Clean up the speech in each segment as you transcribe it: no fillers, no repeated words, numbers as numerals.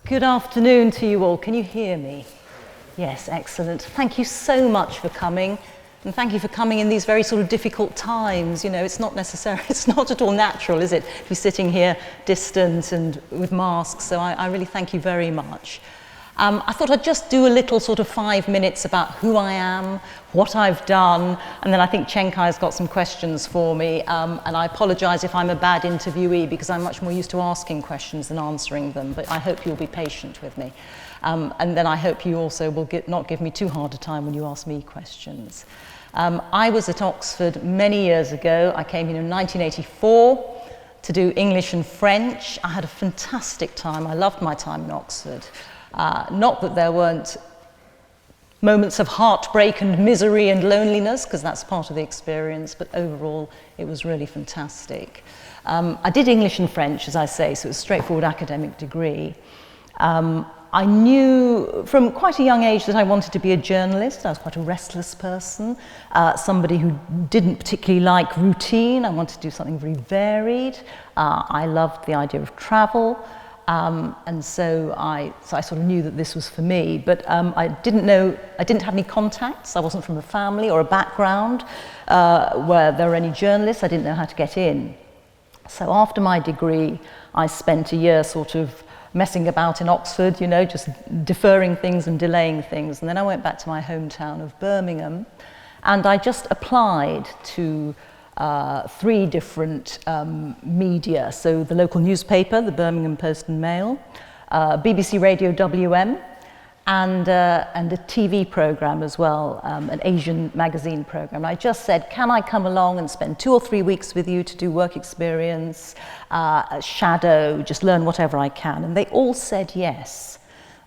Good afternoon to you all. Can you hear me? Yes, excellent. Thank you so much for coming. And thank you for coming in these very sort of difficult times. You know, it's not at all natural, is it, to be sitting here distant and with masks. So I really thank you very much. I thought I'd just do a little sort of 5 minutes about who I am, what I've done, and then I think Chenkai's got some questions for me. And I apologise if I'm a bad interviewee because I'm much more used to asking questions than answering them, but I hope you'll be patient with me. And then I hope you also will not give me too hard a time when you ask me questions. I was at Oxford many years ago. I came here in 1984 to do English and French. I had a fantastic time. I loved my time in Oxford. Not that there weren't moments of heartbreak and misery and loneliness, because that's part of the experience, but overall it was really fantastic. I did English and French, as I say, so it was a straightforward academic degree. I knew from quite a young age that I wanted to be a journalist. I was quite a restless person, somebody who didn't particularly like routine. I wanted to do something very varied. I loved the idea of travel. And so I sort of knew that this was for me, but I didn't have any contacts. I wasn't from a family or a background where there were any journalists. I didn't know how to get in. So after my degree, I spent a year sort of messing about in Oxford, you know, just deferring things and delaying things. And then I went back to my hometown of Birmingham, and I just applied to 3 different media, so the local newspaper, the Birmingham Post and Mail, BBC Radio WM, and a TV programme as well, an Asian magazine programme. I just said, can I come along and spend 2 or 3 weeks with you to do work experience, shadow, just learn whatever I can? And they all said yes.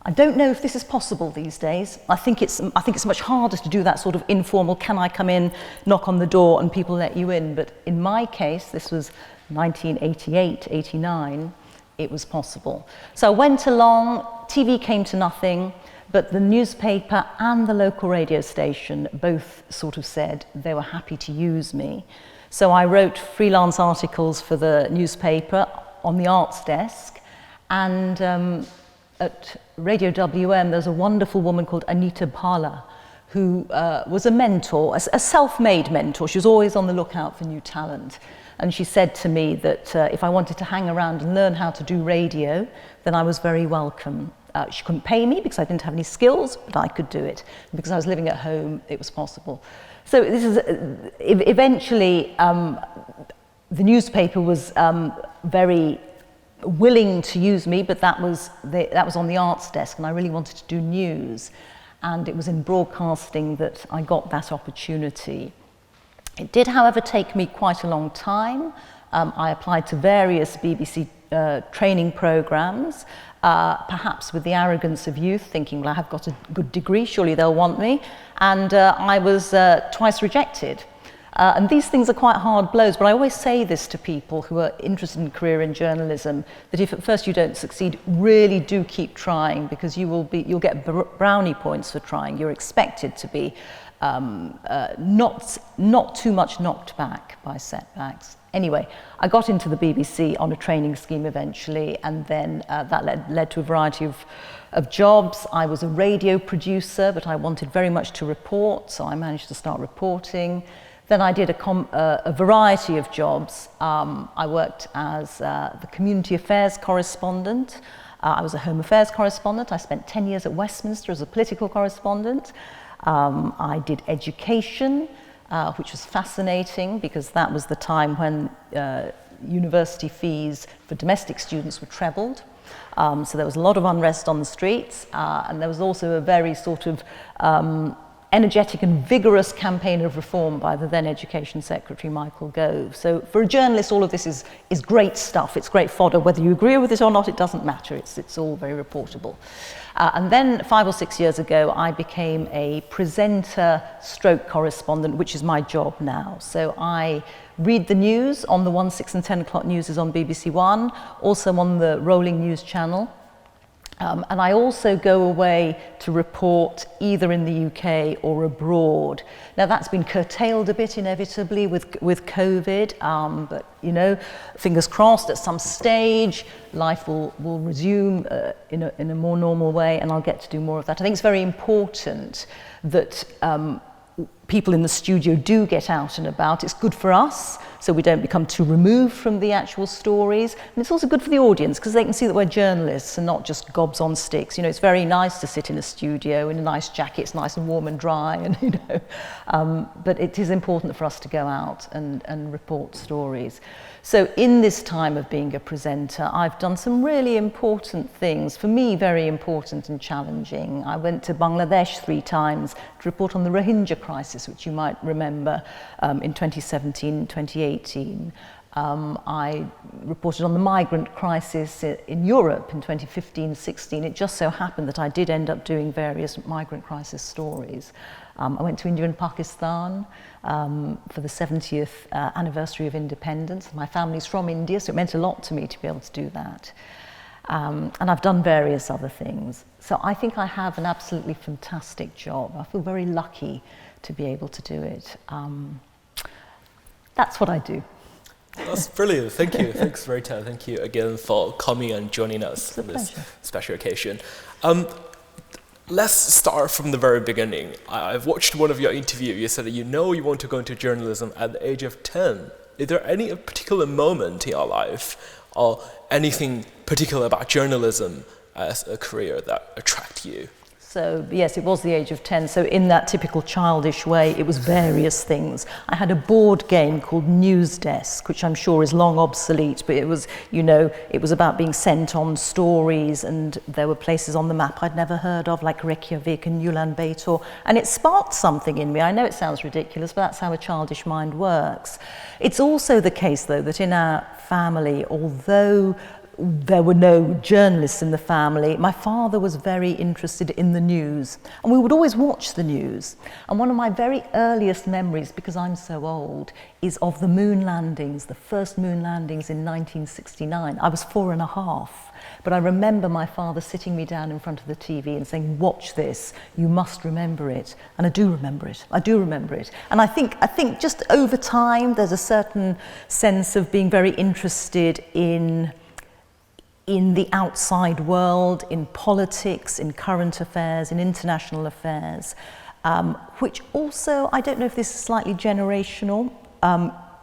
I don't know if this is possible these days. I think it's much harder to do that sort of informal, can I come in, knock on the door and people let you in. But in my case, this was 1988, 89, it was possible. So I went along, TV came to nothing, but the newspaper and the local radio station both sort of said they were happy to use me. So I wrote freelance articles for the newspaper on the arts desk, and at Radio WM, there's a wonderful woman called Anita Bhala, who was a mentor, a self-made mentor. She was always on the lookout for new talent. And she said to me that if I wanted to hang around and learn how to do radio, then I was very welcome. She couldn't pay me because I didn't have any skills, but I could do it. Because I was living at home, it was possible. So this is eventually, the newspaper was very willing to use me, but that was on the arts desk, and I really wanted to do news, and it was in broadcasting that I got that opportunity. It did, however, take me quite a long time. I applied to various BBC training programs, perhaps with the arrogance of youth, thinking, well, I have got a good degree, surely they'll want me, and I was twice rejected. And these things are quite hard blows, but I always say this to people who are interested in a career in journalism, that if at first you don't succeed, really do keep trying, because you'll get brownie points for trying. You're expected to be not too much knocked back by setbacks. Anyway, I got into the BBC on a training scheme eventually, and then that led to a variety of jobs. I was a radio producer, but I wanted very much to report, so I managed to start reporting. Then I did a variety of jobs. I worked as the community affairs correspondent. I was a home affairs correspondent. I spent 10 years at Westminster as a political correspondent. I did education, which was fascinating because that was the time when university fees for domestic students were trebled. So there was a lot of unrest on the streets, and there was also a very sort of energetic and vigorous campaign of reform by the then Education Secretary, Michael Gove. So for a journalist, all of this is great stuff. It's great fodder. Whether you agree with it or not, it doesn't matter. It's all very reportable. And then 5 or 6 years ago, I became a presenter stroke correspondent, which is my job now. So I read the news on the 1, 6 and 10 o'clock news is on BBC One, also on the Rolling News channel. And I also go away to report either in the UK or abroad. Now that's been curtailed a bit inevitably with COVID, but you know, fingers crossed at some stage life will resume in a more normal way, and I'll get to do more of that. I think it's very important that people in the studio do get out and about. It's good for us, so we don't become too removed from the actual stories. And it's also good for the audience, because they can see that we're journalists and not just gobs on sticks. You know, it's very nice to sit in a studio in a nice jacket. It's nice and warm and dry, and you know. But it is important for us to go out and report stories. So in this time of being a presenter, I've done some really important things, for me very important and challenging. I went to Bangladesh 3 times to report on the Rohingya crisis, which you might remember in 2017 and 2018. I reported on the migrant crisis in Europe in 2015-16. It just so happened that I did end up doing various migrant crisis stories. I went to India and Pakistan for the 70th anniversary of independence. My family's from India, so it meant a lot to me to be able to do that. And I've done various other things. So I think I have an absolutely fantastic job. I feel very lucky to be able to do it. That's what I do. That's brilliant. Thank you. Thanks, Reeta. Thank you again for coming and joining us for this special occasion. Let's start from the very beginning. I've watched one of your interviews. You said that you know you want to go into journalism at the age of 10. Is there any particular moment in your life or anything particular about journalism as a career that attracted you? So yes, it was the age of 10. So in that typical childish way, it was various things. I had a board game called News Desk, which I'm sure is long obsolete, but it was, you know, it was about being sent on stories, and there were places on the map I'd never heard of, like Reykjavik and Ulaanbaatar, and it sparked something in me. I know it sounds ridiculous, but that's how a childish mind works. It's also the case, though, that in our family, although there were no journalists in the family, my father was very interested in the news, and we would always watch the news. And one of my very earliest memories, because I'm so old, is of the moon landings, the first moon landings in 1969. I was 4.5, but I remember my father sitting me down in front of the TV and saying, "Watch this, you must remember it." And I do remember it. I do remember it. And I think just over time there's a certain sense of being very interested in the outside world, in politics, in current affairs, in international affairs, which also, I don't know if this is slightly generational,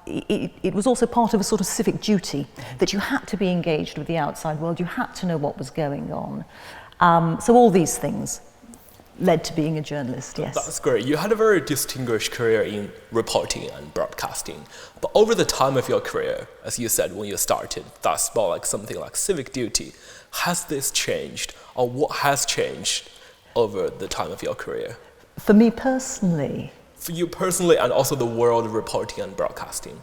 it was also part of a sort of civic duty, that you had to be engaged with the outside world, you had to know what was going on. So all these things led to being a journalist, yes. That's great. You had a very distinguished career in reporting and broadcasting. But over the time of your career, as you said when you started, that's more like something like civic duty. Has this changed, or what has changed over the time of your career? For me personally? For you personally, and also the world of reporting and broadcasting.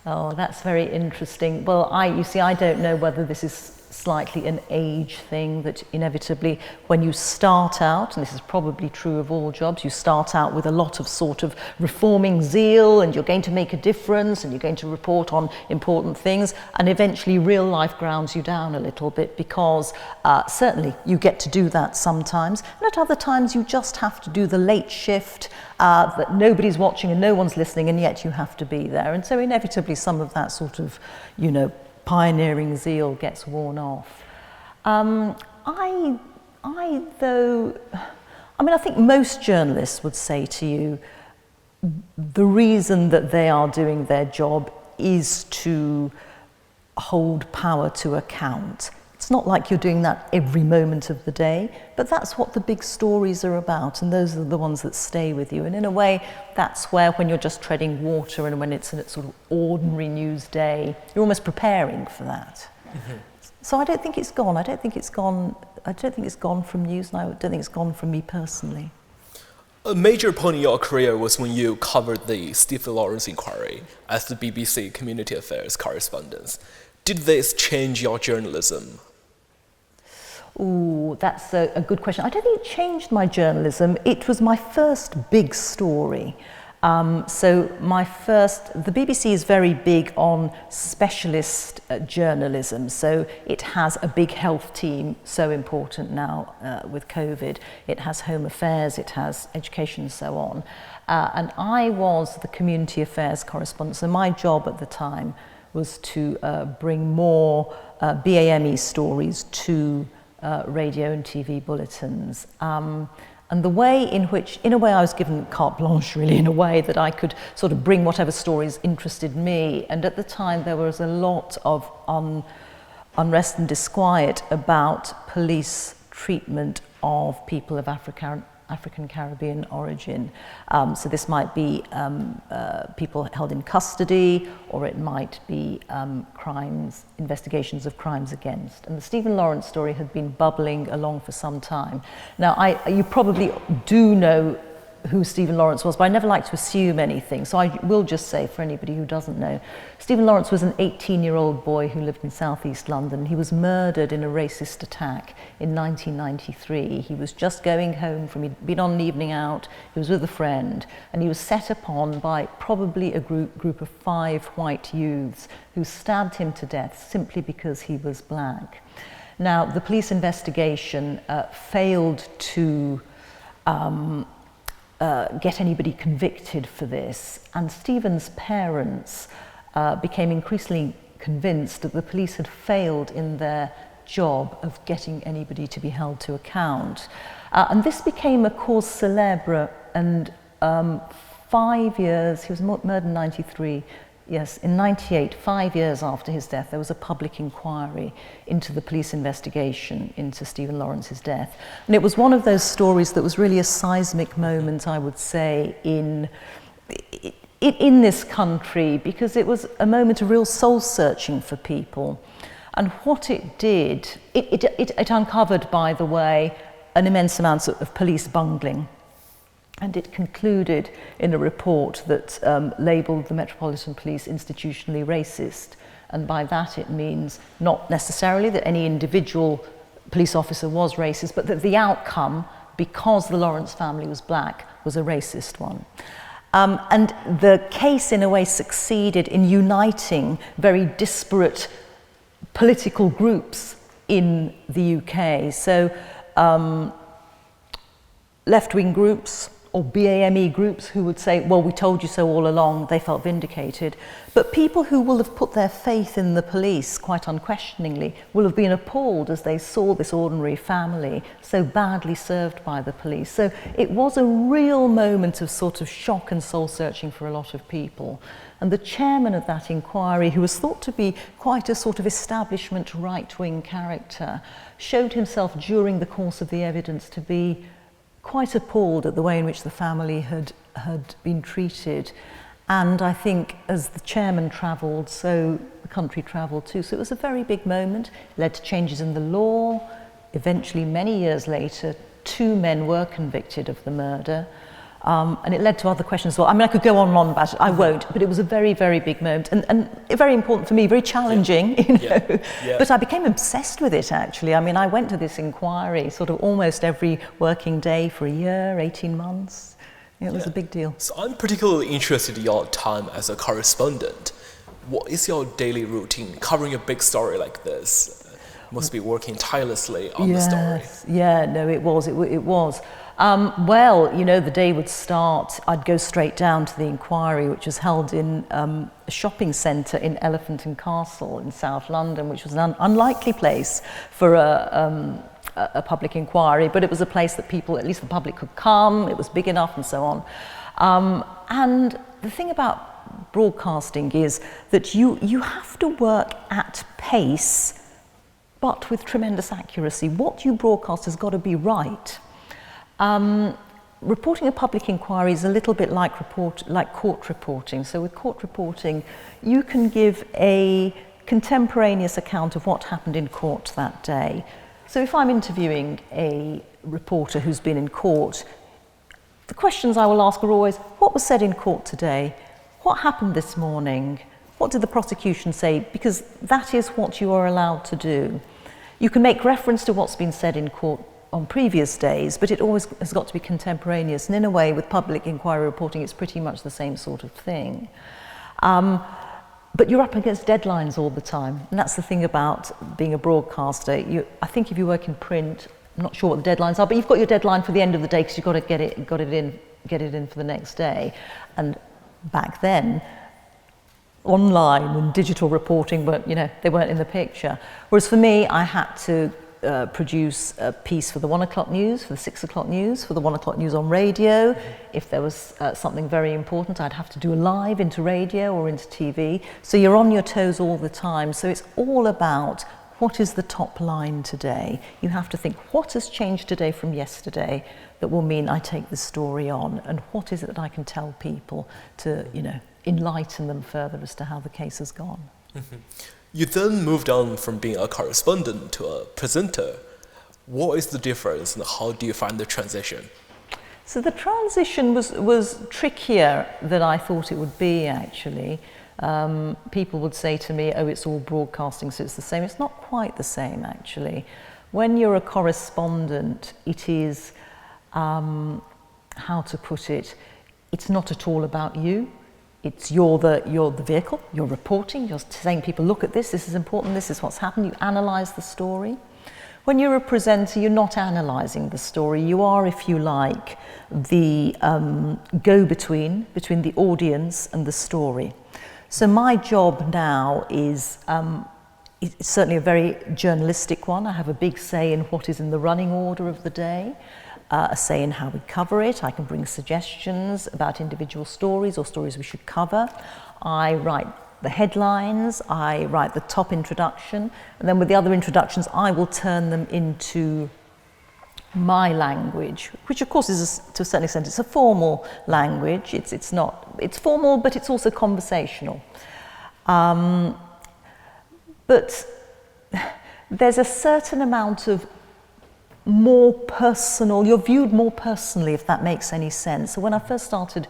Oh, that's very interesting. Well, you see, I don't know whether this is slightly an age thing, that inevitably when you start out, and this is probably true of all jobs, you start out with a lot of sort of reforming zeal, and you're going to make a difference, and you're going to report on important things, and eventually real life grounds you down a little bit, because certainly you get to do that sometimes, and at other times you just have to do the late shift that nobody's watching and no one's listening, and yet you have to be there. And so inevitably some of that sort of, you know, pioneering zeal gets worn off. I think most journalists would say to you, the reason that they are doing their job is to hold power to account. It's not like you're doing that every moment of the day, but that's what the big stories are about, and those are the ones that stay with you. And in a way, that's where, when you're just treading water and when it's a sort of ordinary news day, you're almost preparing for that. Mm-hmm. So I don't think it's gone. I don't think it's gone from news, and I don't think it's gone from me personally. A major point in your career was when you covered the Stephen Lawrence inquiry as the BBC Community Affairs correspondent. Did this change your journalism? Ooh, that's a good question. I don't think it changed my journalism. It was my first big story. So the BBC is very big on specialist journalism. So it has a big health team, so important now with COVID. It has home affairs, it has education and so on. And I was the community affairs correspondent. So my job at the time was to bring more BAME stories to radio and TV bulletins. And the way in a way I was given carte blanche really, in a way that I could sort of bring whatever stories interested me. And at the time there was a lot of unrest and disquiet about police treatment of people of African Caribbean origin. So this might be people held in custody, or it might be investigations of crimes against. And the Stephen Lawrence story had been bubbling along for some time. Now, you probably do know who Stephen Lawrence was, but I never like to assume anything. So I will just say, for anybody who doesn't know, Stephen Lawrence was an 18-year-old boy who lived in southeast London. He was murdered in a racist attack in 1993. He was just going home he'd been on an evening out, he was with a friend, and he was set upon by probably a group of 5 white youths who stabbed him to death simply because he was black. Now, the police investigation failed to get anybody convicted for this, and Stephen's parents became increasingly convinced that the police had failed in their job of getting anybody to be held to account. And this became a cause célèbre, and 5 years, he was murdered in 93, yes, in 98, 5 years after his death, there was a public inquiry into the police investigation into Stephen Lawrence's death. And it was one of those stories that was really a seismic moment, I would say, in this country, because it was a moment of real soul-searching for people. And what it did, it uncovered, by the way, an immense amount of police bungling. And it concluded in a report that labelled the Metropolitan Police institutionally racist. And by that it means not necessarily that any individual police officer was racist, but that the outcome, because the Lawrence family was black, was a racist one. And the case in a way succeeded in uniting very disparate political groups in the UK. So left-wing groups, or BAME groups, who would say, well, we told you so all along, they felt vindicated. But people who will have put their faith in the police, quite unquestioningly, will have been appalled as they saw this ordinary family so badly served by the police. So it was a real moment of sort of shock and soul-searching for a lot of people. And the chairman of that inquiry, who was thought to be quite a sort of establishment right-wing character, showed himself during the course of the evidence to be quite appalled at the way in which the family had been treated. And I think as the chairman travelled, so the country travelled too. So it was a very big moment, led to changes in the law. Eventually, many years later, 2 men were convicted of the murder. And it led to other questions as well. I mean, I could go on and on about it, I won't, but it was a very, very big moment, and very important for me, very challenging, you know. Yeah. But I became obsessed with it, actually. I mean, I went to this inquiry sort of almost every working day for a year, 18 months. It was a big deal. So I'm particularly interested in your time as a correspondent. What is your daily routine covering a big story like this? Must be working tirelessly on the story. Yeah, no, it was. Well, you know, the day would start, I'd go straight down to the inquiry, which was held in a shopping centre in Elephant and Castle in South London, which was an unlikely place for a public inquiry, but it was a place that people, at least the public, could come, it was big enough and so on. And the thing about broadcasting is that you have to work at pace, but with tremendous accuracy. What you broadcast has got to be right. Reporting a public inquiry is a little bit like court reporting. So with court reporting, you can give a contemporaneous account of what happened in court that day. So if I'm interviewing a reporter who's been in court, the questions I will ask are always, what was said in court today? What happened this morning? What did the prosecution say? Because that is what you are allowed to do. You can make reference to what's been said in court on previous days, but it always has got to be contemporaneous. And in a way, with public inquiry reporting, it's pretty much the same sort of thing. But you're up against deadlines all the time. And that's the thing about being a broadcaster. I think if you work in print, I'm not sure what the deadlines are, but you've got your deadline for the end of the day because you've got to get it in for the next day. And back then, online and digital reporting they weren't in the picture. Whereas for me, I had to produce a piece for the 1 o'clock news, for the 6 o'clock news, for the 1 o'clock news on radio. If there was something very important, I'd have to do a live into radio or into TV. So you're on your toes all the time. So it's all about what is the top line today. You have to think, what has changed today from yesterday that will mean I take the story on, and what is it that I can tell people to, enlighten them further as to how the case has gone. Mm-hmm. You then moved on from being a correspondent to a presenter. What is the difference, and how do you find the transition? So the transition was trickier than I thought it would be, actually. People would say to me, oh, it's all broadcasting, so it's the same. It's not quite the same, actually. When you're a correspondent, it is, how to put it, it's not at all about you. It's you're the vehicle, you're reporting, you're saying people, look at this is important, this is what's happened, you analyse the story. When you're a presenter, you're not analysing the story, you are, if you like, the go-between between the audience and the story. So my job now is it's certainly a very journalistic one. I have a big say in what is in the running order of the day. A say in how we cover it. I can bring suggestions about individual stories or stories we should cover. I write the headlines, I write the top introduction, and then with the other introductions I will turn them into my language, which of course is, to a certain extent, it's a formal language. It's formal, but it's also conversational. But there's a certain amount of more personal, you're viewed more personally, if that makes any sense. So when I first started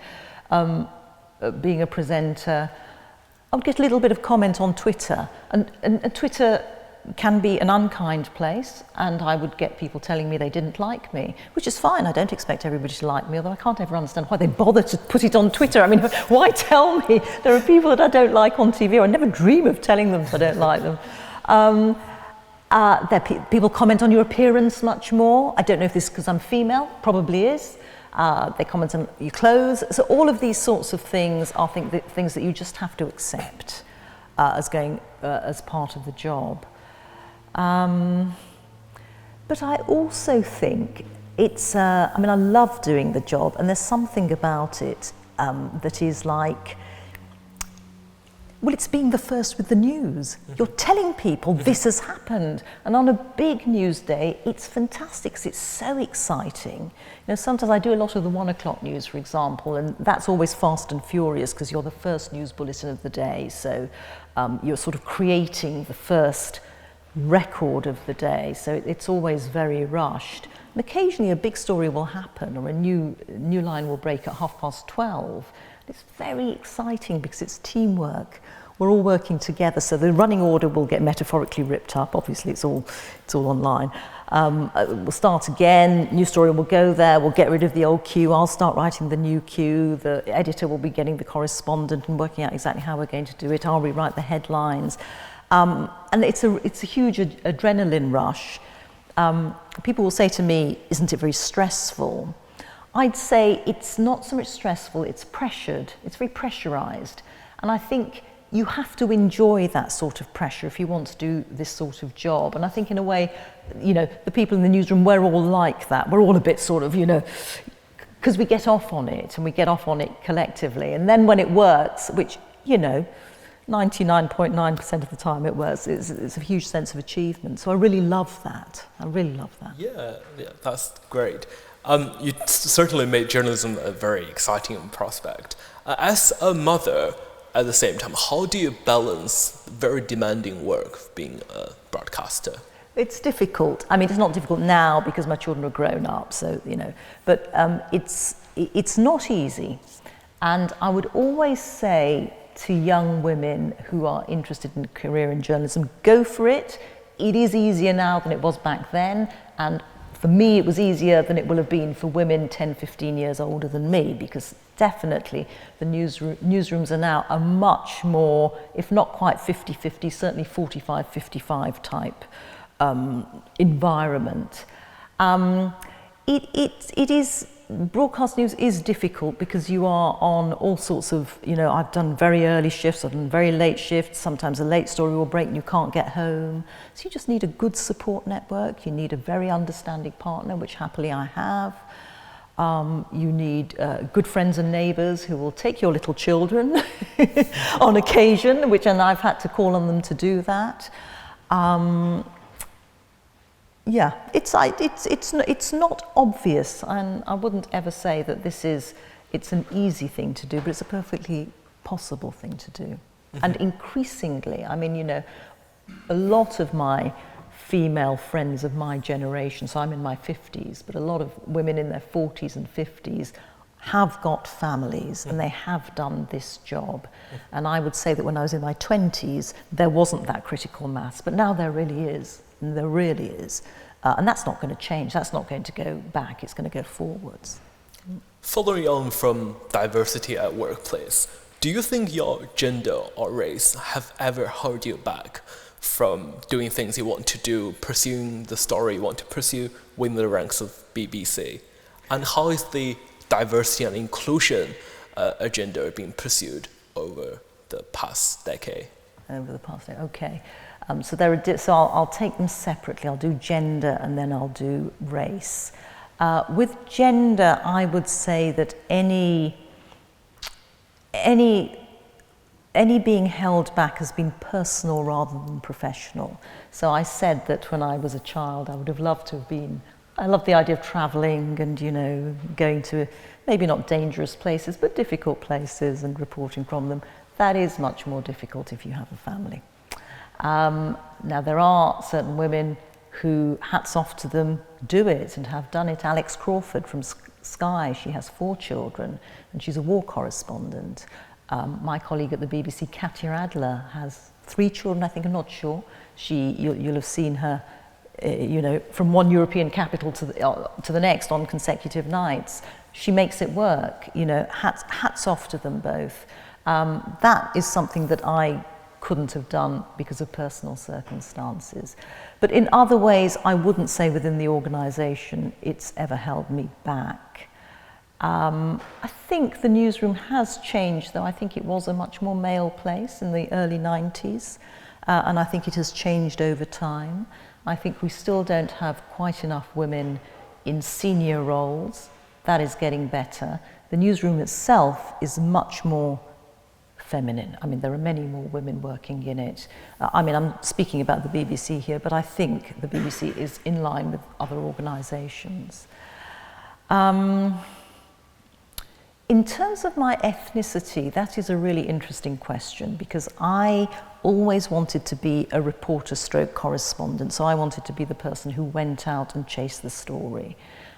being a presenter, I would get a little bit of comment on Twitter, and Twitter can be an unkind place, and I would get people telling me they didn't like me, which is fine. I don't expect everybody to like me, although I can't ever understand why they bother to put it on Twitter. I mean, why tell me? There are people that I don't like on TV, or I never dream of telling them I don't like them. People comment on your appearance much more. I don't know if this is because I'm female, probably is. They comment on your clothes. So all of these sorts of things are things that you just have to accept as part of the job. But I also think it's, I love doing the job, and there's something about it that is like, well, it's being the first with the news. You're telling people this has happened. And on a big news day, it's fantastic because it's so exciting. Sometimes I do a lot of the 1 o'clock news, for example, and that's always fast and furious because you're the first news bulletin of the day. So you're sort of creating the first record of the day. So it's always very rushed. And occasionally a big story will happen, or a new line will break at 12:30. It's very exciting because it's teamwork. We're all working together, so the running order will get metaphorically ripped up. Obviously, it's all online. We'll start again. New story will go there. We'll get rid of the old queue. I'll start writing the new queue. The editor will be getting the correspondent and working out exactly how we're going to do it. I'll rewrite the headlines, and it's a huge adrenaline rush. People will say to me, "Isn't it very stressful?" I'd say it's not so much stressful, it's pressured, it's very pressurized. And I think you have to enjoy that sort of pressure if you want to do this sort of job. And I think in a way, the people in the newsroom, we're all like that. We're all a bit sort of, because we get off on it, and we get off on it collectively. And then when it works, which, 99.9% of the time it works, it's a huge sense of achievement. So I really love that. Yeah, that's great. You certainly made journalism a very exciting prospect. As a mother, at the same time, how do you balance very demanding work of being a broadcaster? It's difficult. It's not difficult now because my children are grown up, so, but it's not easy. And I would always say to young women who are interested in a career in journalism, go for it. It is easier now than it was back then, and for me it was easier than it will have been for women 10, 15 years older than me, because definitely the newsrooms are now a much more, if not quite 50-50, certainly 45-55 type environment. It is, broadcast news is difficult because you are on all sorts of, I've done very early shifts, I've done very late shifts, sometimes a late story will break and you can't get home. So you just need a good support network, you need a very understanding partner, which happily I have. You need good friends and neighbours who will take your little children on occasion, and I've had to call on them to do that. Yeah, it's not obvious, and I wouldn't ever say that it's an easy thing to do, but it's a perfectly possible thing to do. And increasingly, a lot of my female friends of my generation, so I'm in my 50s, but a lot of women in their 40s and 50s have got families and they have done this job. And I would say that when I was in my 20s, there wasn't that critical mass, but now there really is. And there really is. And that's not going to change. That's not going to go back. It's going to go forwards. Following on from diversity at workplace, do you think your gender or race have ever held you back from doing things you want to do, pursuing the story you want to pursue within the ranks of BBC? And how is the diversity and inclusion agenda being pursued over the past decade? Over the past decade, okay. So I'll take them separately. I'll do gender and then I'll do race. With gender, I would say that any being held back has been personal rather than professional. So I said that when I was a child, I would have loved to have been, I love the idea of travelling and, going to maybe not dangerous places, but difficult places and reporting from them. That is much more difficult if you have a family. Now there are certain women who, hats off to them, do it and have done it. Alex Crawford from Sky, she has 4 children and she's a war correspondent. My colleague at the BBC, Katya Adler, has 3 children, I think, I'm not sure. You'll have seen her, from one European capital to the next on consecutive nights. She makes it work, hats off to them both. That is something that I couldn't have done because of personal circumstances. But in other ways, I wouldn't say within the organisation it's ever held me back. I think the newsroom has changed, though. I think it was a much more male place in the early 90s, and I think it has changed over time. I think we still don't have quite enough women in senior roles. That is getting better. The newsroom itself is much more feminine. There are many more women working in it. I'm speaking about the BBC here, but I think the BBC is in line with other organisations. In terms of my ethnicity, that is a really interesting question because I always wanted to be a reporter stroke correspondent, so I wanted to be the person who went out and chased the story.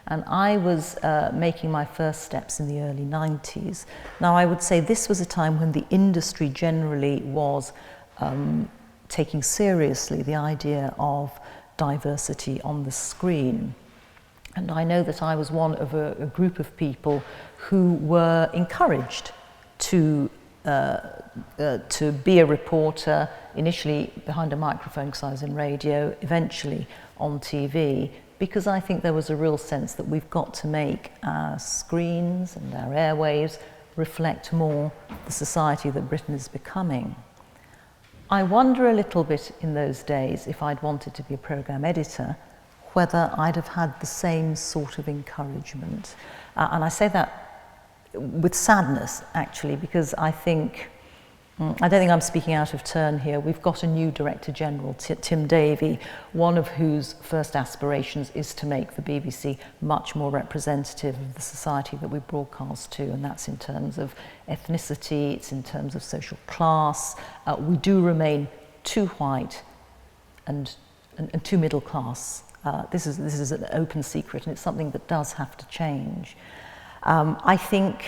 And I was making my first steps in the early 90s. Now, I would say this was a time when the industry generally was taking seriously the idea of diversity on the screen. And I know that I was one of a group of people who were encouraged to be a reporter, initially behind a microphone because I was in radio, eventually on TV, because I think there was a real sense that we've got to make our screens and our airwaves reflect more the society that Britain is becoming. I wonder a little bit in those days, if I'd wanted to be a programme editor, whether I'd have had the same sort of encouragement. And I say that with sadness, actually, because I don't think I'm speaking out of turn here. We've got a new Director General, Tim Davie, one of whose first aspirations is to make the BBC much more representative of the society that we broadcast to, and that's in terms of ethnicity, it's in terms of social class. We do remain too white and too middle class. This is an open secret, and it's something that does have to change. I think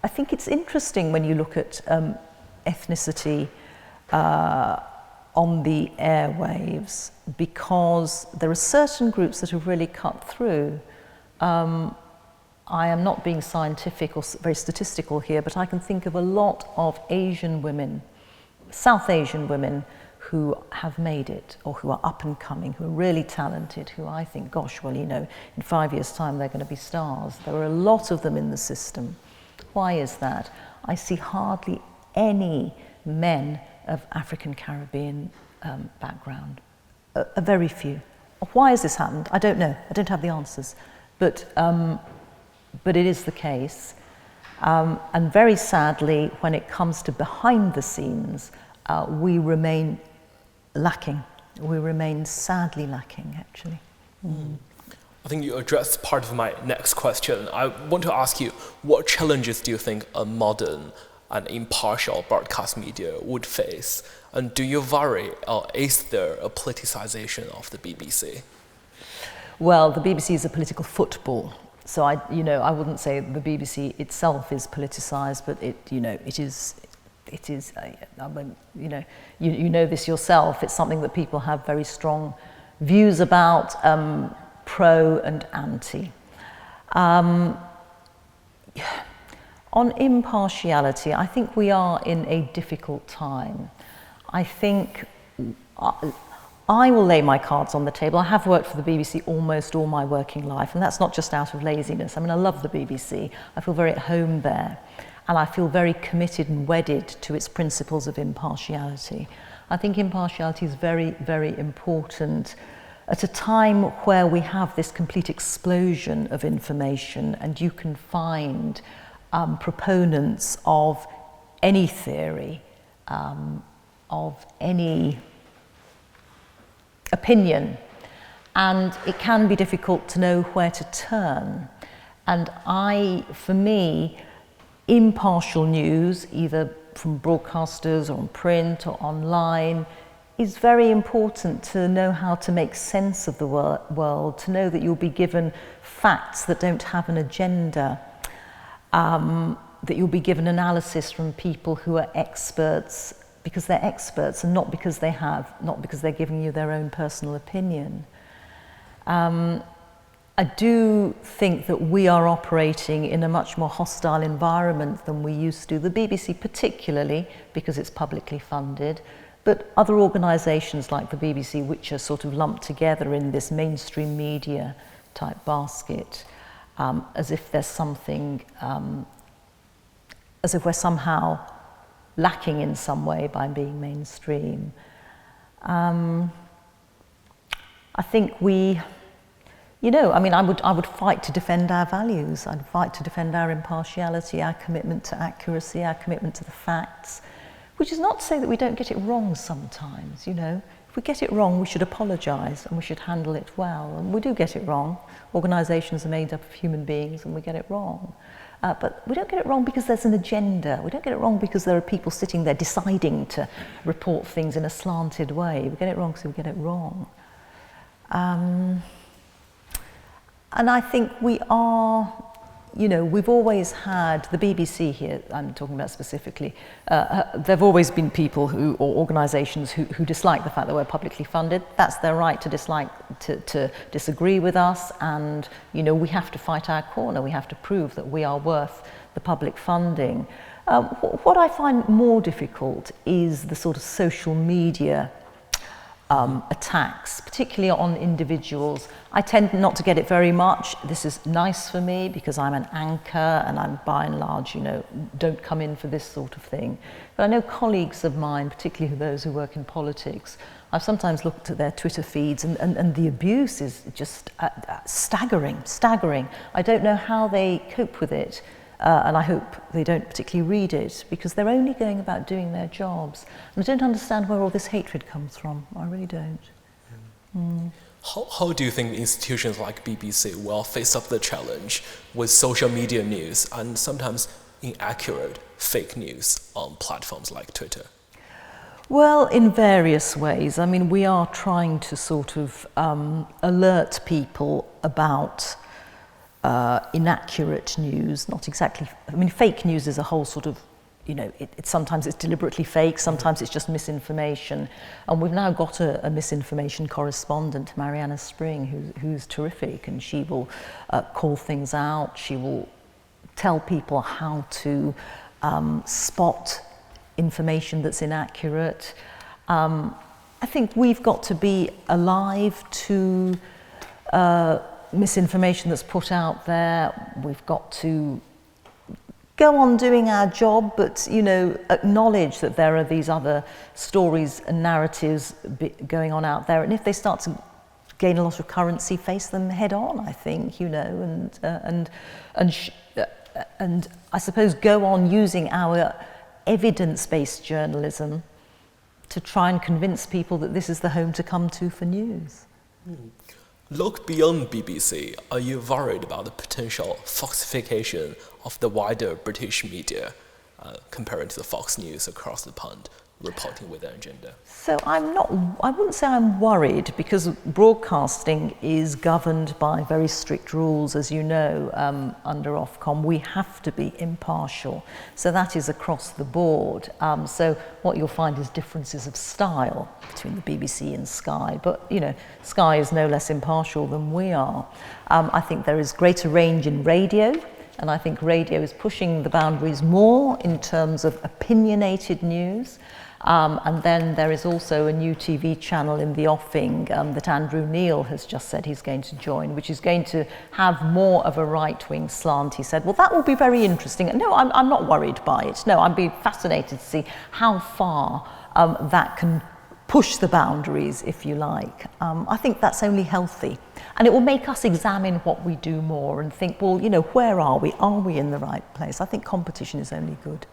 it's interesting when you look at ethnicity on the airwaves, because there are certain groups that have really cut through. I am not being scientific or very statistical here, but I can think of a lot of Asian women, South Asian women, who have made it, or who are up and coming, who are really talented, who I think, gosh, well, you know, in 5 years' time they're going to be stars. There are a lot of them in the system. Why is that? I see hardly any men of African Caribbean background, a very few. Why has this happened? I don't know. I don't have the answers, but it is the case. And very sadly, when it comes to behind the scenes, we remain lacking. We remain sadly lacking, actually. I think you addressed part of my next question. I want to ask you, what challenges do you think a modern and impartial broadcast media would face? And do you worry, or is there a politicization of the BBC? Well, the BBC is a political football. So I wouldn't say the BBC itself is politicized, but it is. You know this yourself. It's something that people have very strong views about, pro and anti. On impartiality, I think we are in a difficult time. I think I will lay my cards on the table. I have worked for the BBC almost all my working life, and that's not just out of laziness. I mean, I love the BBC. I feel very at home there. And I feel very committed and wedded to its principles of impartiality. I think impartiality is very, very important at a time where we have this complete explosion of information, and you can find proponents of any theory, of any opinion, and it can be difficult to know where to turn. And for me, impartial news, either from broadcasters or on print or online, is very important to know how to make sense of the world, to know that you'll be given facts that don't have an agenda, that you'll be given analysis from people who are experts because they're experts and not because they're giving you their own personal opinion. I do think that we are operating in a much more hostile environment than we used to. The BBC particularly, because it's publicly funded, but other organisations like the BBC, which are sort of lumped together in this mainstream media type basket, as if there's something, as if we're somehow lacking in some way by being mainstream. I think I would fight to defend our values. I'd fight to defend our impartiality, our commitment to accuracy, our commitment to the facts, which is not to say that we don't get it wrong sometimes, If we get it wrong, we should apologise and we should handle it well. And we do get it wrong. Organisations are made up of human beings and we get it wrong. But we don't get it wrong because there's an agenda. We don't get it wrong because there are people sitting there deciding to report things in a slanted way. We get it wrong because we get it wrong. And I think we are, we've always had, the BBC here, I'm talking about specifically, there have always been people or organisations who dislike the fact that we're publicly funded. That's their right to to disagree with us, and, we have to fight our corner. We have to prove that we are worth the public funding. What I find more difficult is the sort of social media attacks, particularly on individuals. I tend not to get it very much. This is nice for me because I'm an anchor and I'm by and large, don't come in for this sort of thing. But I know colleagues of mine, particularly those who work in politics, I've sometimes looked at their Twitter feeds and the abuse is just staggering. I don't know how they cope with it. And I hope they don't particularly read it, because they're only going about doing their jobs. And I don't understand where all this hatred comes from. I really don't. How do you think institutions like BBC will face up the challenge with social media news and sometimes inaccurate fake news on platforms like Twitter? Well, in various ways. I mean, we are trying to sort of alert people about inaccurate news, not exactly, fake news is a whole sort of you know, sometimes it's deliberately fake, sometimes it's just misinformation. And we've now got a misinformation correspondent, Mariana Spring, who's terrific, and she will call things out. She will tell people how to spot information that's inaccurate. I think we've got to be alive to misinformation that's put out there. We've got to go on doing our job, but, you know, acknowledge that there are these other stories and narratives going on out there. And if they start to gain a lot of currency, face them head on, I think, you know, and I suppose go on using our evidence-based journalism to try and convince people that this is the home to come to for news. Look beyond BBC. Are you worried about the potential foxification of the wider British media comparing to the Fox News across the pond, reporting with their agenda? So I wouldn't say I'm worried, because broadcasting is governed by very strict rules, as you know, under Ofcom. We have to be impartial. So that is across the board. So what you'll find is differences of style between the BBC and Sky. But, you know, Sky is no less impartial than we are. I think there is greater range in radio, and I think radio is pushing the boundaries more in terms of opinionated news. And then there is also a new TV channel in the offing that Andrew Neil has just said he's going to join, which is going to have more of a right-wing slant. He said, well, that will be very interesting. And no, I'm not worried by it. No, I'd be fascinated to see how far that can push the boundaries, if you like. I think that's only healthy. And it will make us examine what we do more and think, well, you know, where are we? Are we in the right place? I think competition is only good.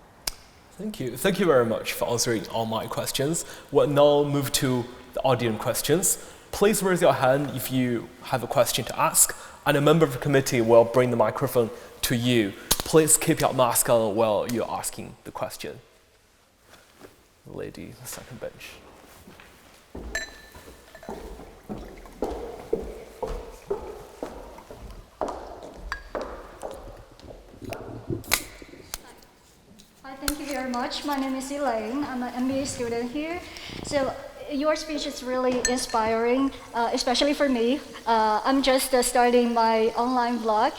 Thank you. Thank you very much for answering all my questions. We'll now move to the audience questions. Please raise your hand if you have a question to ask, and a member of the committee will bring the microphone to you. Please keep your mask on while you're asking the question. Lady, second bench. Thank you very much. My name is Elaine. I'm an MBA student here. So your speech is really inspiring, especially for me. I'm just starting my online blog,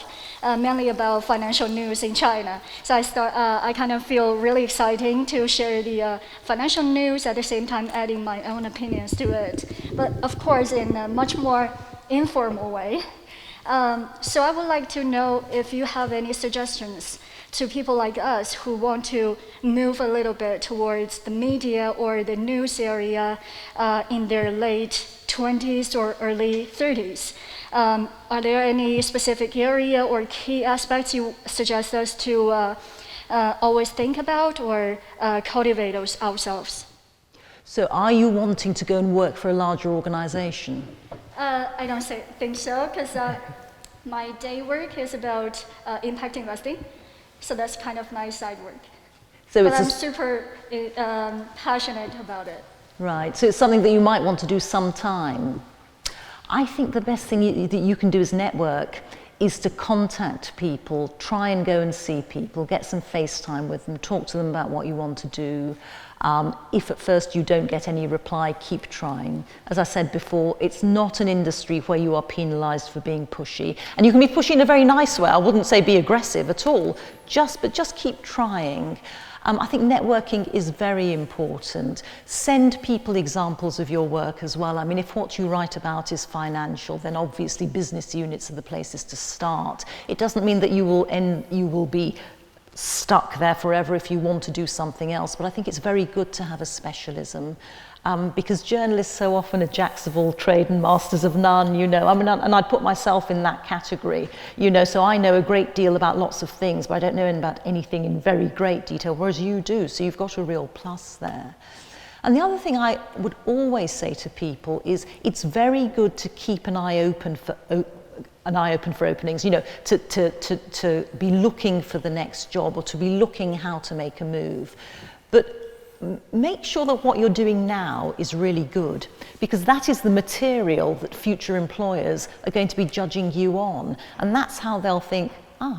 mainly about financial news in China. So I kind of feel really exciting to share the financial news, at the same time adding my own opinions to it. But of course, in a much more informal way. So I would like to know if you have any suggestions to people like us who want to move a little bit towards the media or the news area in their late 20s or early 30s. Are there any specific area or key aspects you suggest us to always think about or cultivate ourselves? So are you wanting to go and work for a larger organisation? I don't think so, because my day work is about impact investing. So that's kind of my side work. So but I'm super passionate about it. Right, so it's something that you might want to do sometime. I think the best thing that you can do as network is to contact people, try and go and see people, get some FaceTime with them, talk to them about what you want to do. If at first you don't get any reply, keep trying. As I said before, it's not an industry where you are penalised for being pushy. And you can be pushy in a very nice way. I wouldn't say be aggressive at all, but just keep trying. I think networking is very important. Send people examples of your work as well. I mean, if what you write about is financial, then obviously business units are the places to start. It doesn't mean that you will be stuck there forever if you want to do something else, but I think it's very good to have a specialism, because journalists so often are jacks of all trade and masters of none, you know. I mean, and I'd put myself in that category, you know, so I know a great deal about lots of things, but I don't know about anything in very great detail, whereas you do, so you've got a real plus there. And the other thing I would always say to people is it's very good to keep an eye open for openings, you know, to be looking for the next job or to be looking how to make a move. But make sure that what you're doing now is really good, because that is the material that future employers are going to be judging you on. And that's how they'll think,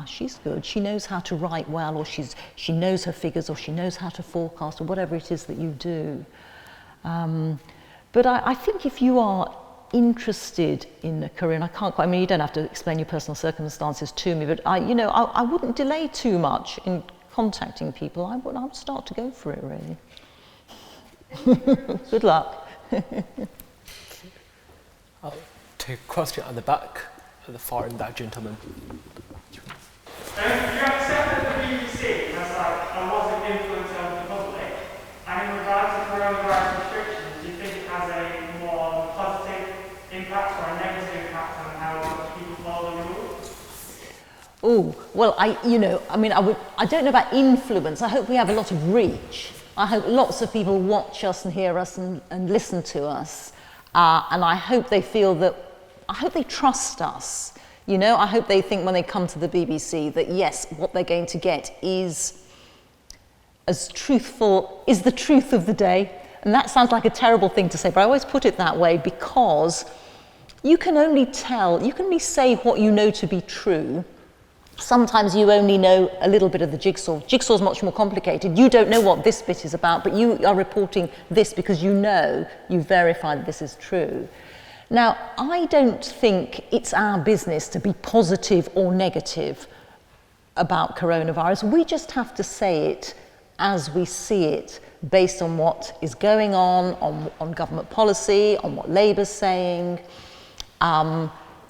she's good, she knows how to write well, or she knows her figures, or she knows how to forecast, or whatever it is that you do. But I think if you are interested in a career, and I mean, you don't have to explain your personal circumstances to me, but I wouldn't delay too much in contacting people. I would start to go for it, really. Good luck. I'll take a question at the back, at the far end, that gentleman. Do you accept that the BBC has a lot of influence over the public? And in regards to coronavirus restrictions, do you think it has a more positive impact or a negative impact on how people follow the rules? Oh, well, I don't know about influence. I hope we have a lot of reach. I hope lots of people watch us and hear us and listen to us. And I hope they trust us. I hope they think when they come to the BBC that yes, what they're going to get is as truthful, is the truth of the day. And that sounds like a terrible thing to say, but I always put it that way because you can only say what you know to be true. Sometimes you only know a little bit of the jigsaw. Jigsaw's much more complicated. You don't know what this bit is about, but you are reporting this because you've verified that this is true. Now, I don't think it's our business to be positive or negative about coronavirus. We just have to say it as we see it, based on what is going on government policy, on what Labour's saying.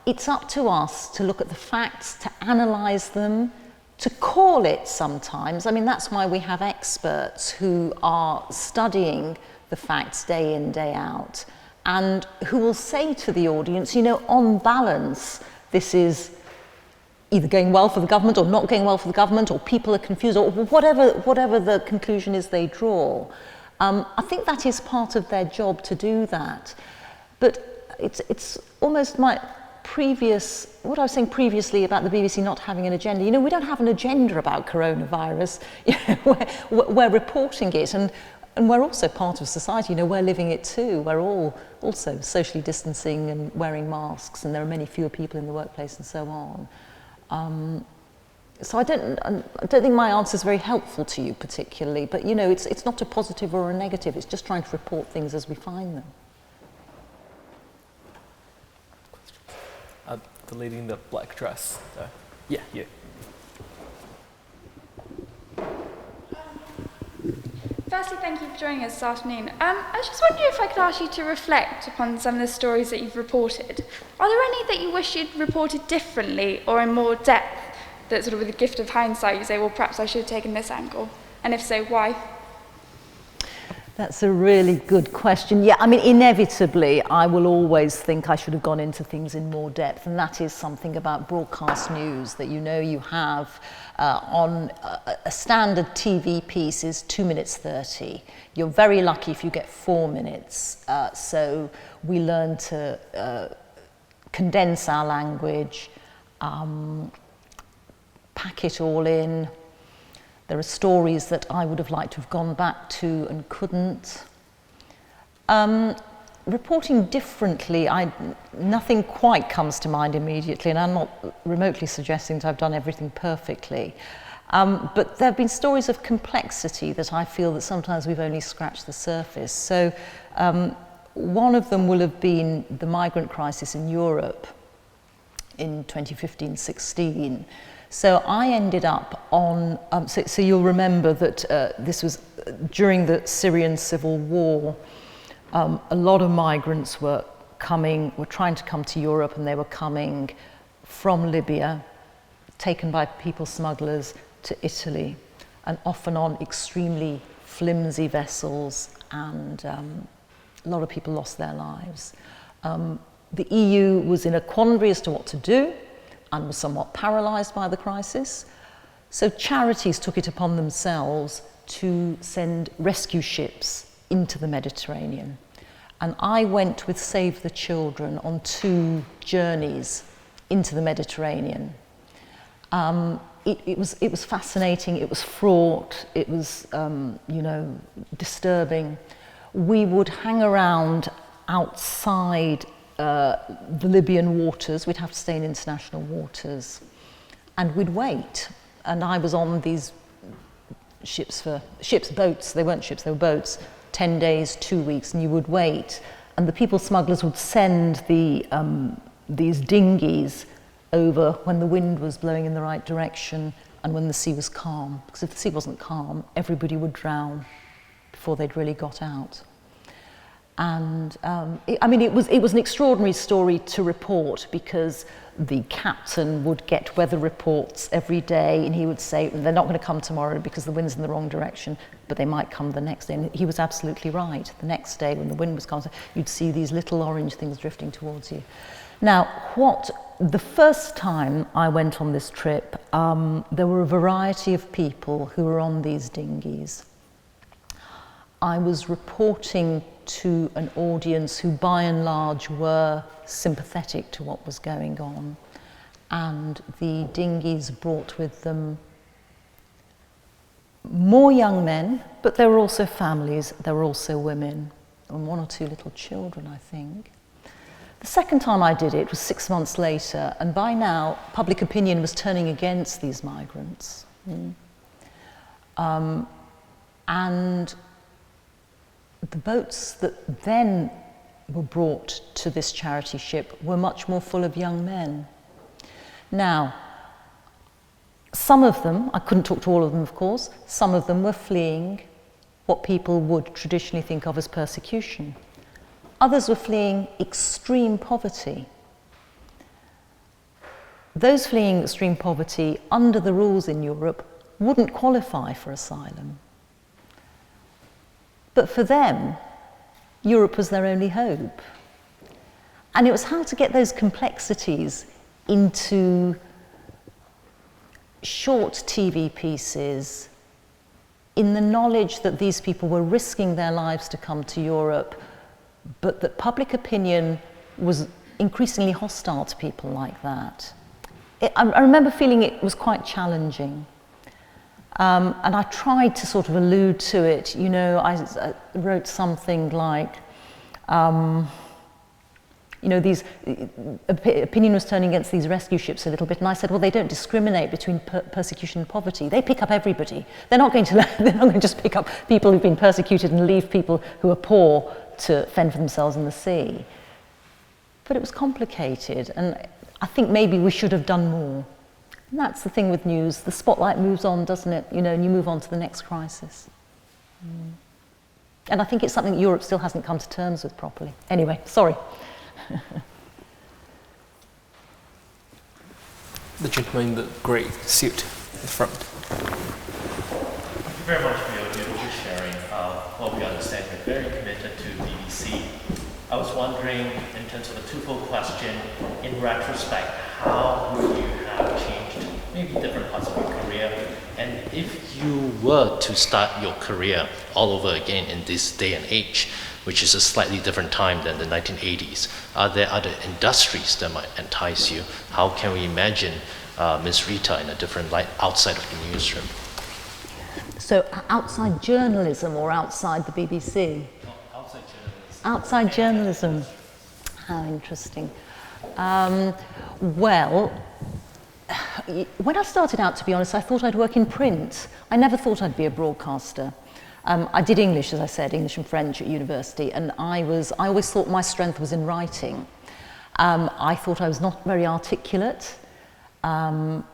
It's up to us to look at the facts, to analyse them, to call it sometimes. I mean, that's why we have experts who are studying the facts day in, day out, and who will say to the audience, on balance, this is either going well for the government or not going well for the government, or people are confused, or whatever the conclusion is they draw. I think that is part of their job to do that. But it's almost what I was saying previously about the BBC not having an agenda. We don't have an agenda about coronavirus. We're reporting it, and we're also part of society. We're living it too. We're all also socially distancing and wearing masks, and there are many fewer people in the workplace and so on. So I don't think my answer is very helpful to you particularly, but it's not a positive or a negative. It's just trying to report things as we find them. The lady in the black dress. Yeah, you. Firstly, thank you for joining us this afternoon. I was just wondering if I could ask you to reflect upon some of the stories that you've reported. Are there any that you wish you'd reported differently or in more depth, that sort of with the gift of hindsight you say, well, perhaps I should have taken this angle? And if so, why? That's a really good question. Yeah, I mean, inevitably, I will always think I should have gone into things in more depth, and that is something about broadcast news that you have on a standard TV piece is 2 minutes 30. You're very lucky if you get 4 minutes. So we learn to condense our language, pack it all in. There are stories that I would have liked to have gone back to and couldn't. Reporting differently, nothing quite comes to mind immediately, and I'm not remotely suggesting that I've done everything perfectly. But there have been stories of complexity that I feel that sometimes we've only scratched the surface. So one of them will have been the migrant crisis in Europe in 2015-16. So I ended up on, so you'll remember that this was during the Syrian civil war. A lot of migrants were trying to come to Europe, and they were coming from Libya, taken by people smugglers to Italy, and often on extremely flimsy vessels, and a lot of people lost their lives. The EU was in a quandary as to what to do, and was somewhat paralysed by the crisis. So charities took it upon themselves to send rescue ships into the Mediterranean. And I went with Save the Children on 2 journeys into the Mediterranean. It was fascinating, it was fraught, it was disturbing. We would hang around outside the Libyan waters. We'd have to stay in international waters. and we'd wait. And I was on these boats, they weren't ships, they were boats, 10 days, 2 weeks, and you would wait. And the people smugglers would send these dinghies over when the wind was blowing in the right direction and when the sea was calm. Because if the sea wasn't calm, everybody would drown before they'd really got out. And it was an extraordinary story to report, because the captain would get weather reports every day, and he would say, they're not going to come tomorrow because the wind's in the wrong direction, but they might come the next day. And he was absolutely right. The next day, when the wind was calm, you'd see these little orange things drifting towards you. Now, the first time I went on this trip, there were a variety of people who were on these dinghies. I was reporting to an audience who by and large were sympathetic to what was going on, and the dinghies brought with them more young men, but there were also families, there were also women, and 1 or 2 little children, I think. The second time I did it was 6 months later, and by now public opinion was turning against these migrants. And the boats that then were brought to this charity ship were much more full of young men. Now, some of them, I couldn't talk to all of them of course, some of them were fleeing what people would traditionally think of as persecution. Others were fleeing extreme poverty. Those fleeing extreme poverty, under the rules in Europe, wouldn't qualify for asylum. But for them, Europe was their only hope. And it was how to get those complexities into short TV pieces, in the knowledge that these people were risking their lives to come to Europe, but that public opinion was increasingly hostile to people like that. I remember feeling it was quite challenging. And I tried to sort of allude to it. You know, I wrote something like, these opinion was turning against these rescue ships a little bit, and I said, well, they don't discriminate between persecution and poverty. They pick up everybody. They're not going to just pick up people who've been persecuted and leave people who are poor to fend for themselves in the sea. But it was complicated, and I think maybe we should have done more. And that's the thing with news. The spotlight moves on, doesn't it? You know, and you move on to the next crisis. And I think it's something that Europe still hasn't come to terms with properly. Anyway, sorry. The gentleman in the grey suit in front. Thank you very much for your beautiful sharing. What we understand you're very committed to BBC. I was wondering, in terms of a twofold question, in retrospect, how would you have changed maybe different parts of your career? And if you were to start your career all over again in this day and age, which is a slightly different time than the 1980s, are there other industries that might entice you? How can we imagine Ms. Reeta in a different light outside of the newsroom? So outside journalism or outside the BBC? Outside journalism. Outside journalism. How interesting. Well, when I started out, to be honest, I thought I'd work in print. I never thought I'd be a broadcaster. I did English, as I said, English and French at university, and I always thought my strength was in writing. I thought I was not very articulate, and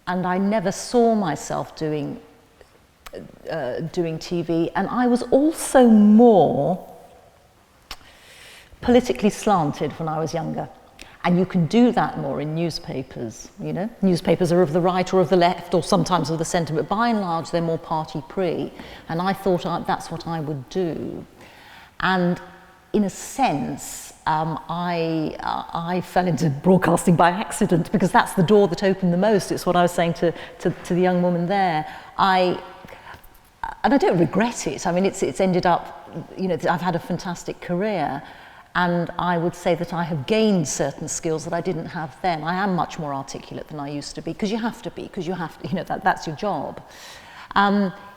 I never saw myself doing TV, and I was also more politically slanted when I was younger. And you can do that more in newspapers, you know. Newspapers are of the right or of the left or sometimes of the centre, but by and large they're more party-prix. And I thought that's what I would do. And in a sense, I fell into broadcasting by accident, because that's the door that opened the most. It's what I was saying to the young woman there. And I don't regret it. I mean, it's ended up, you know, I've had a fantastic career. And I would say that I have gained certain skills that I didn't have then. I am much more articulate than I used to be, because you have to be, because you have to, you know, that's your job.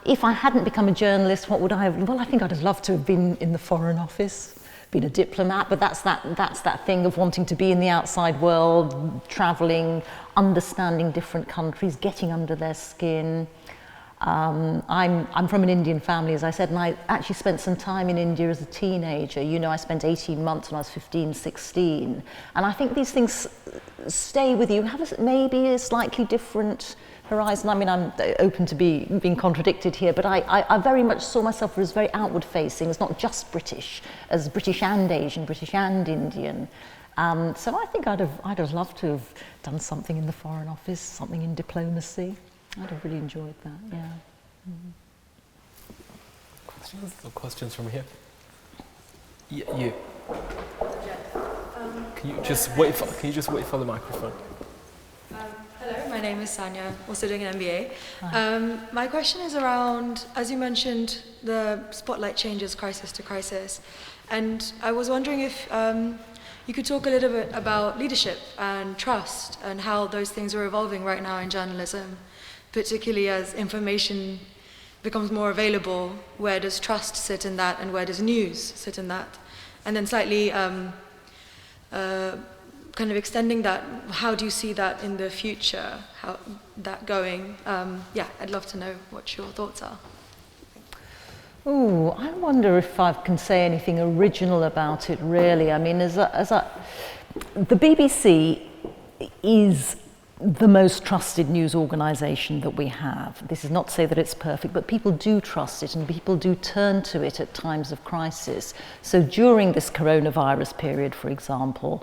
If I hadn't become a journalist, what would I have? Well, I think I'd have loved to have been in the Foreign Office, been a diplomat, but that's that thing of wanting to be in the outside world, traveling, understanding different countries, getting under their skin. I'm from an Indian family, as I said, and I actually spent some time in India as a teenager. You know, I spent 18 months when I was 15, 16. And I think these things stay with you, have maybe a slightly different horizon. I mean, I'm open to being contradicted here, but I very much saw myself as very outward facing, as not just British, as British and Asian, British and Indian. So I think I'd have loved to have done something in the Foreign Office, something in diplomacy. I'd have really enjoyed that, yeah. Questions from here? Yeah, you. Can you just wait for the microphone? Hello, my name is Sanya, also doing an MBA. My question is around, as you mentioned, the spotlight changes crisis to crisis. And I was wondering if you could talk a little bit about leadership and trust and how those things are evolving right now in journalism, particularly as information becomes more available. Where does trust sit in that, and where does news sit in that? And then slightly kind of extending that, how do you see that in the future, how that going? Yeah, I'd love to know what your thoughts are. Oh, I wonder if I can say anything original about it, really. I mean, the BBC is the most trusted news organisation that we have. This is not to say that it's perfect, but people do trust it and people do turn to it at times of crisis. So during this coronavirus period, for example,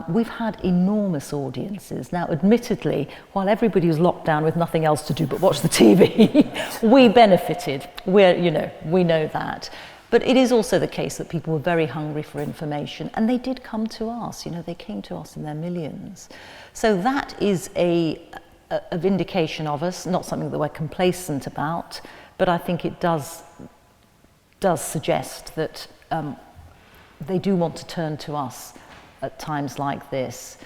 we've had enormous audiences. Now, admittedly, while everybody was locked down with nothing else to do but watch the TV, we benefited. We know that. But it is also the case that people were very hungry for information, and they did come to us. They came to us in their millions. So that is a vindication of us, not something that we're complacent about, but I think it does suggest that they do want to turn to us at times like this.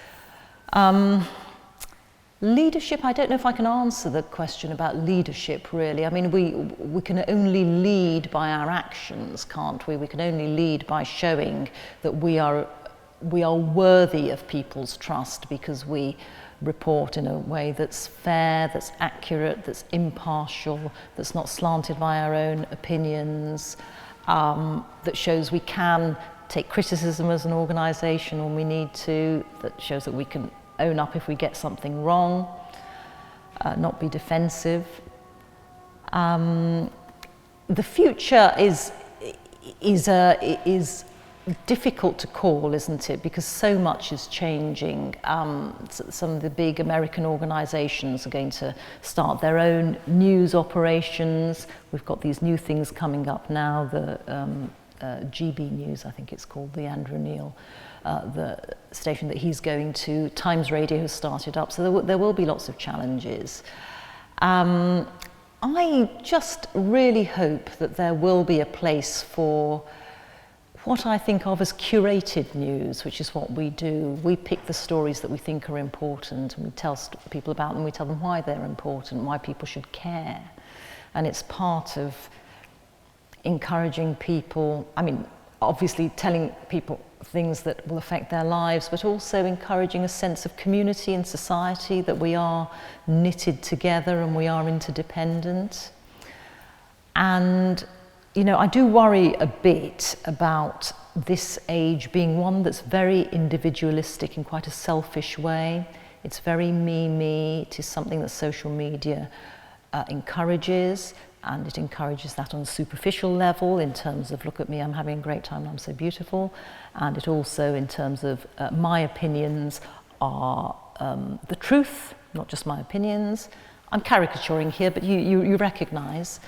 Leadership, I don't know if I can answer the question about leadership, really. I mean, we can only lead by our actions, can't we? We can only lead by showing that we are worthy of people's trust, because we report in a way that's fair, that's accurate, that's impartial, that's not slanted by our own opinions, that shows we can take criticism as an organisation when we need to, that shows that we can own up if we get something wrong, not be defensive. The future is difficult to call, isn't it? Because so much is changing. Some of the big American organisations are going to start their own news operations. We've got these new things coming up now, the GB News, I think it's called, the Andrew Neil, the station that he's going to. Times Radio has started up, so there will be lots of challenges. I just really hope that there will be a place for what I think of as curated news, which is what we do. We pick the stories that we think are important, and we tell people about them, we tell them why they're important, why people should care. And it's part of encouraging people, I mean, obviously telling people things that will affect their lives, but also encouraging a sense of community and society, that we are knitted together and we are interdependent. And I do worry a bit about this age being one that's very individualistic in quite a selfish way. It's very me. It is something that social media encourages, and it encourages that on a superficial level in terms of, look at me, I'm having a great time, I'm so beautiful. And it also, in terms of my opinions are the truth, not just my opinions. I'm caricaturing here, but you recognise.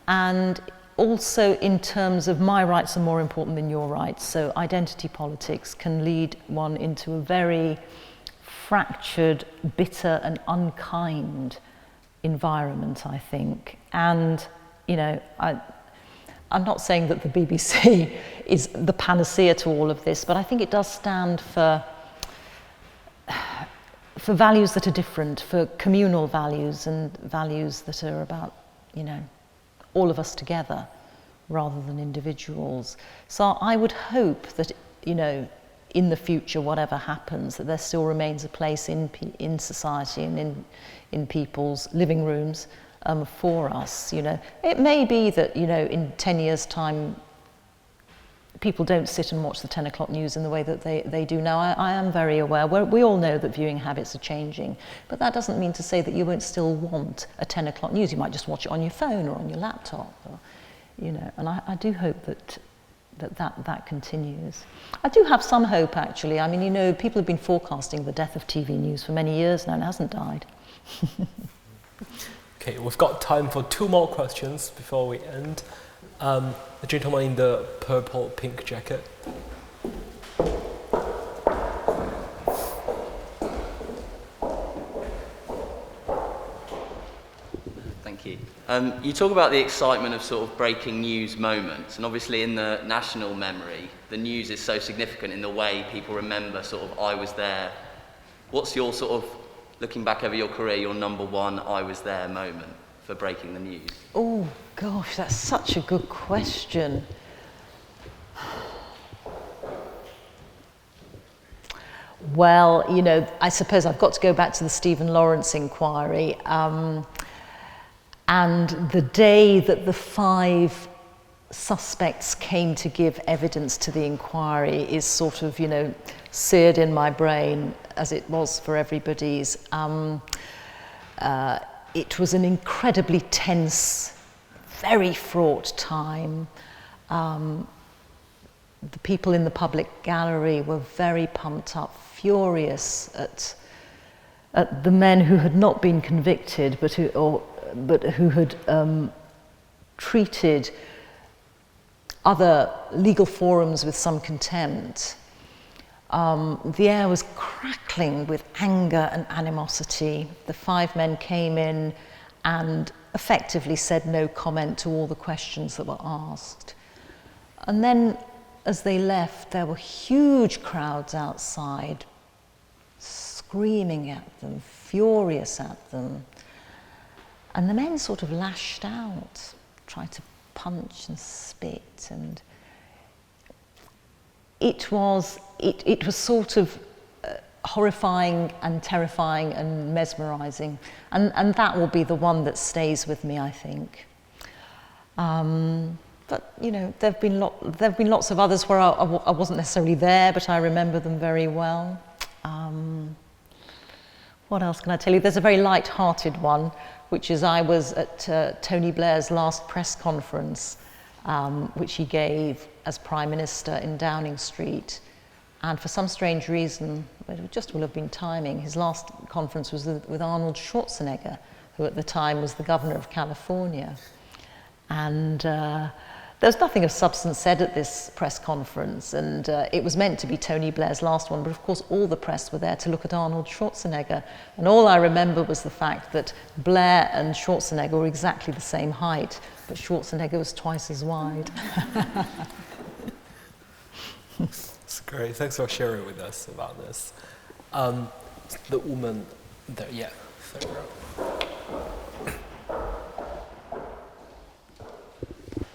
And also in terms of my rights are more important than your rights. So identity politics can lead one into a very fractured, bitter and unkind environment, I think. And, I'm not saying that the BBC is the panacea to all of this, but I think it does stand for values that are different, for communal values and values that are about, all of us together, rather than individuals. So I would hope that, you know, in the future, whatever happens, that there still remains a place in society and in people's living rooms for us. You know, it may be that, you know, in 10 years' time, people don't sit and watch the 10 o'clock news in the way that they do now. I am very aware. We all know that viewing habits are changing, but that doesn't mean to say that you won't still want a 10 o'clock news. You might just watch it on your phone or on your laptop, or, you know. And I do hope that continues. I do have some hope, actually. I mean, you know, people have been forecasting the death of TV news for many years now, and it hasn't died. Okay, we've got time for 2 more questions before we end. The gentleman in the pink jacket. Thank you. You talk about the excitement of sort of breaking news moments, and obviously in the national memory, the news is so significant in the way people remember sort of I was there. What's your sort of, looking back over your career, your number one I was there moment for breaking the news? Oh gosh, that's such a good question. Well, you know, I suppose I've got to go back to the Stephen Lawrence inquiry. And the day that the 5 suspects came to give evidence to the inquiry is sort of, you know, seared in my brain, as it was for everybody's. It was an incredibly tense, very fraught time. The people in the public gallery were very pumped up, furious at the men who had not been convicted, but who had treated other legal forums with some contempt. The air was crackling with anger and animosity. The 5 men came in and effectively said no comment to all the questions that were asked. And then, as they left, there were huge crowds outside, screaming at them, furious at them. And the men sort of lashed out, tried to punch and spit, and it was sort of horrifying and terrifying and mesmerizing, and that will be the one that stays with me, I think. But you know, there've been lots of others where I wasn't necessarily there, but I remember them very well. What else can I tell you? There's a very light-hearted one, which is I was at Tony Blair's last press conference, which he gave as Prime Minister in Downing Street. And for some strange reason, it just will have been timing, his last conference was with Arnold Schwarzenegger, who at the time was the governor of California. And there was nothing of substance said at this press conference, and it was meant to be Tony Blair's last one, but of course all the press were there to look at Arnold Schwarzenegger. And all I remember was the fact that Blair and Schwarzenegger were exactly the same height, but Schwarzenegger was twice as wide. That's great. Thanks for sharing with us about this. The woman there, yeah. Third row.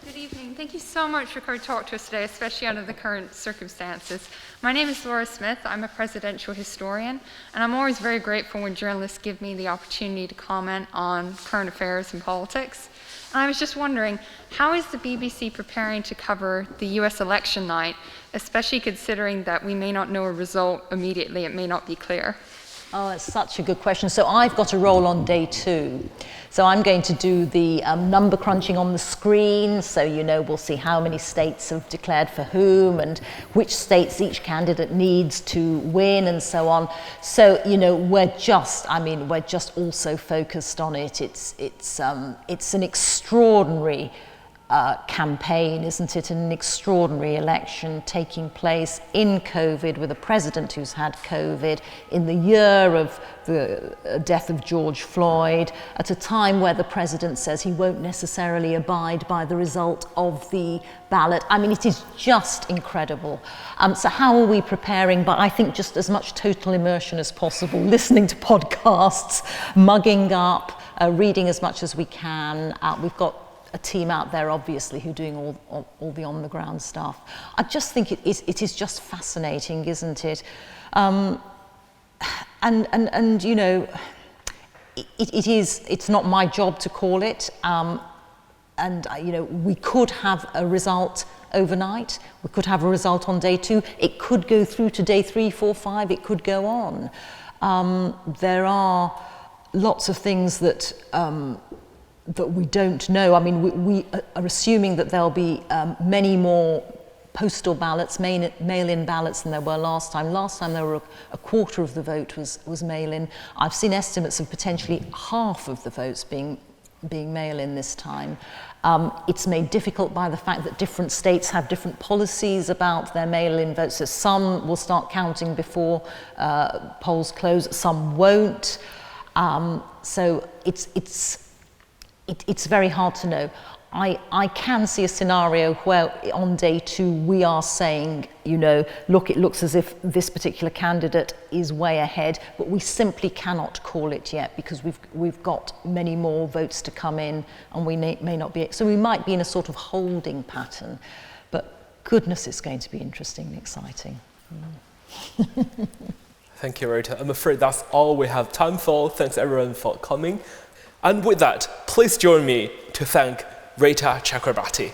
Good evening. Thank you so much for coming to talk to us today, especially under the current circumstances. My name is Laura Smith. I'm a presidential historian, and I'm always very grateful when journalists give me the opportunity to comment on current affairs and politics. And I was just wondering, how is the BBC preparing to cover the US election night, especially considering that we may not know a result immediately, it may not be clear? Oh, that's such a good question. So I've got a role on day 2. So I'm going to do the number crunching on the screen. So, you know, we'll see how many states have declared for whom and which states each candidate needs to win and so on. So, you know, we're just also focused on it. It's an extraordinary campaign, isn't it? An extraordinary election taking place in COVID with a president who's had COVID, in the year of the death of George Floyd, at a time where the president says he won't necessarily abide by the result of the ballot. I mean, it is just incredible. So how are we preparing? But I think just as much total immersion as possible, listening to podcasts, mugging up, reading as much as we can. We've got a team out there, obviously, who are doing all the on-the-ground stuff. I just think it is just fascinating, isn't it? And you know, it's not my job to call it. You know, we could have a result overnight. We could have a result on day 2. It could go through to day 3, 4, 5. It could go on. There are lots of things that we don't know. I mean, we are assuming that there'll be many more postal ballots, mail-in ballots than there were last time. Last time there were a quarter of the vote was mail-in. I've seen estimates of potentially half of the votes being mail-in this time. It's made difficult by the fact that different states have different policies about their mail-in votes. So some will start counting before polls close, some won't. So it's very hard to know. I can see a scenario where on day 2 we are saying, you know, look, it looks as if this particular candidate is way ahead, but we simply cannot call it yet because we've got many more votes to come in, and we may not be. So we might be in a sort of holding pattern, but goodness, it's going to be interesting and exciting. Thank you, Reeta. I'm afraid that's all we have time for. Thanks everyone for coming. And with that, please join me to thank Reeta Chakrabarti.